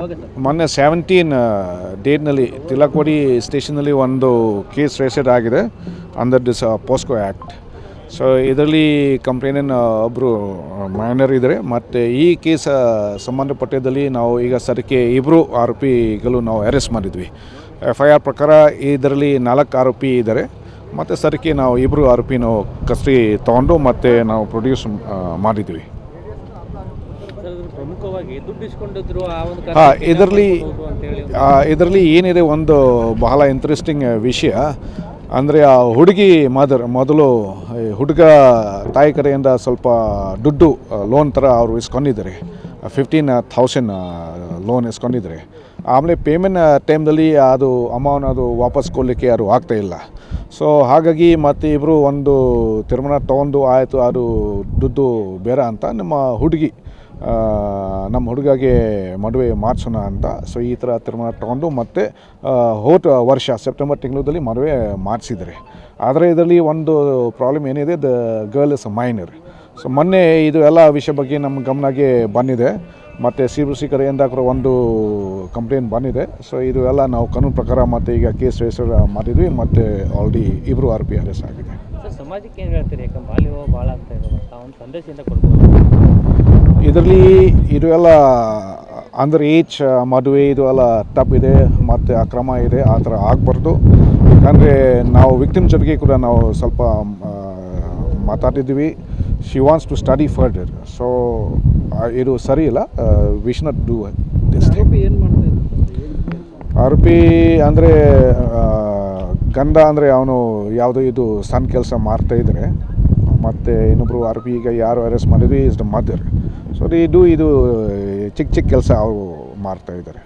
Okay sir. ಮೊನ್ನೆ 17 ಡೇಟ್ನಲ್ಲಿ ತಿಲಕ್ವಾಡಿ ಸ್ಟೇಷನಲ್ಲಿ ಒಂದು case register ಆಗಿದೆ under this POCSO act. So ಇದರಲ್ಲಿ ಕಂಪ್ಲೇಂಟ್ ಒಬ್ಬರು ಮೈನರ್ ಇದ್ದಾರೆ. ಮತ್ತು ಈ ಕೇಸ್ ಸಂಬಂಧಪಟ್ಟದಲ್ಲಿ ನಾವು ಈಗ ಸದ್ಯಕ್ಕೆ ಇಬ್ಬರು ಆರೋಪಿಗಳು ನಾವು ಅರೆಸ್ಟ್ ಮಾಡಿದ್ವಿ. FIR ಪ್ರಕಾರ ಇದರಲ್ಲಿ 4 ಆರೋಪಿ ಇದ್ದಾರೆ. ಮತ್ತು ಸದ್ಯಕ್ಕೆ ನಾವು ಇಬ್ಬರು ಆರೋಪಿ ನಾವು ಕಸ್ಟಡಿ ತೊಗೊಂಡು ಮತ್ತು ನಾವು ಪ್ರೊಡ್ಯೂಸ್ ಮಾಡಿದ್ವಿ. ಪ್ರಮುಖವಾಗಿ ದುಡ್ಡು ಇಸ್ಕೊಂಡಿದ್ರು ಇದರಲ್ಲಿ ಏನಿದೆ ಒಂದು ಬಹಳ ಇಂಟ್ರೆಸ್ಟಿಂಗ್ ವಿಷಯ ಅಂದರೆ ಆ ಹುಡುಗಿ ಮೊದಲು ಹುಡುಗ ತಾಯಿ ಕಡೆಯಿಂದ ಸ್ವಲ್ಪ ದುಡ್ಡು ಲೋನ್ ಥರ ಅವರು ಇಸ್ಕೊಂಡಿದ್ದಾರೆ. 15,000 ಲೋನ್ ಇಸ್ಕೊಂಡಿದ್ದಾರೆ. ಆಮೇಲೆ ಪೇಮೆಂಟ್ ಟೈಮ್ದಲ್ಲಿ ಅದು ಅಮೌಂಟ್ ಅದು ವಾಪಸ್ ಕೊಡಲಿಕ್ಕೆ ಅದು ಆಗ್ತಾಯಿಲ್ಲ. ಸೊ ಹಾಗಾಗಿ ಮತ್ತು ಇಬ್ಬರು ಒಂದು ತೀರ್ಮಾನ ತೊಗೊಂಡು ಆಯಿತು ಅದು ದುಡ್ಡು ಬೇಡ ಅಂತ ನಮ್ಮ ಹುಡುಗಗೆ ಮದುವೆ ಮಾಡಿಸೋಣ ಅಂತ. ಸೊ ಈ ಥರ ತೀರ್ಮಾನ ತೊಗೊಂಡು ಮತ್ತು ಹೋದ ವರ್ಷ ಸೆಪ್ಟೆಂಬರ್ ತಿಂಗಳಲ್ಲಿ ಮದುವೆ ಮಾಡಿಸಿದ್ದಾರೆ. ಆದರೆ ಇದರಲ್ಲಿ ಒಂದು ಪ್ರಾಬ್ಲಮ್ ಏನಿದೆ, the girl is a minor. So ಮೊನ್ನೆ ಇದು ಎಲ್ಲ ವಿಷಯ ಬಗ್ಗೆ ನಮ್ಮ ಗಮನಕ್ಕೆ ಬಂದಿದೆ ಮತ್ತು CBC ಕಡೆಯಿಂದ ಒಂದು ಕಂಪ್ಲೇಂಟ್ ಬಂದಿದೆ. ಸೊ ಇದು ಎಲ್ಲ ನಾವು ಕಾನೂನು ಪ್ರಕಾರ ಮತ್ತು ಈಗ ಕೇಸ್ ರಿಜಿಸ್ಟರ್ ಮಾಡಿದ್ವಿ ಮತ್ತು ಆಲ್ರೆಡಿ ಇಬ್ಬರು ಆರೋಪಿ ಅರೆಸ್ಟ್ ಆಗಿದೆ. ಸರ್, ಸಮಾಜಕ್ಕೆ ಏನು ಹೇಳ್ತೀರಿ? ಯಾಕಂದ್ರೆ ಬಾಲ್ಯ ವಿವಾಹ ಭಾಳ ಆಗ್ತಾ ಇರೋದು, ಒಂದು ಸಂದೇಶದಿಂದ ಕೊಡ್ಬೋದು. ಇದರಲ್ಲಿ ಇದು ಎಲ್ಲ ಅಂಡರ್ ಏಜ್ ಮದುವೆ ಇದು ಎಲ್ಲ ತಪ್ಪಿದೆ ಮತ್ತು ಅಕ್ರಮ ಇದೆ. ಆ ಥರ ಆಗಬಾರ್ದು. ಯಾಕಂದರೆ ನಾವು ವಿಕ್ಟಿಮ್ ಜೊತೆಗೆ ಕೂಡ ನಾವು ಸ್ವಲ್ಪ ಮಾತಾಡಿದ್ವಿ. She wants to study further. So ಇದು ಸರಿ ಇಲ್ಲ. We should not do this thing. ಆರೋಪಿ ಅಂದರೆ ಗಂಡ ಅಂದರೆ ಅವನು ಯಾವುದೋ ಇದು ಸಣ್ಣ ಕೆಲಸ ಮಾಡ್ತಾಯಿದ್ದಾರೆ. ಮತ್ತು ಇನ್ನೊಬ್ಬರು ಆರೋಪಿ ಈಗ ಯಾರು ಅರೆಸ್ಟ್ ಮಾಡಿದ್ವಿ ಇಸ್ ದ ಮದರ್. ಸೊ ಇದು ಚಿಕ್ಕ ಕೆಲಸ ಅವರು ಮಾಡ್ತಾಯಿದ್ದಾರೆ.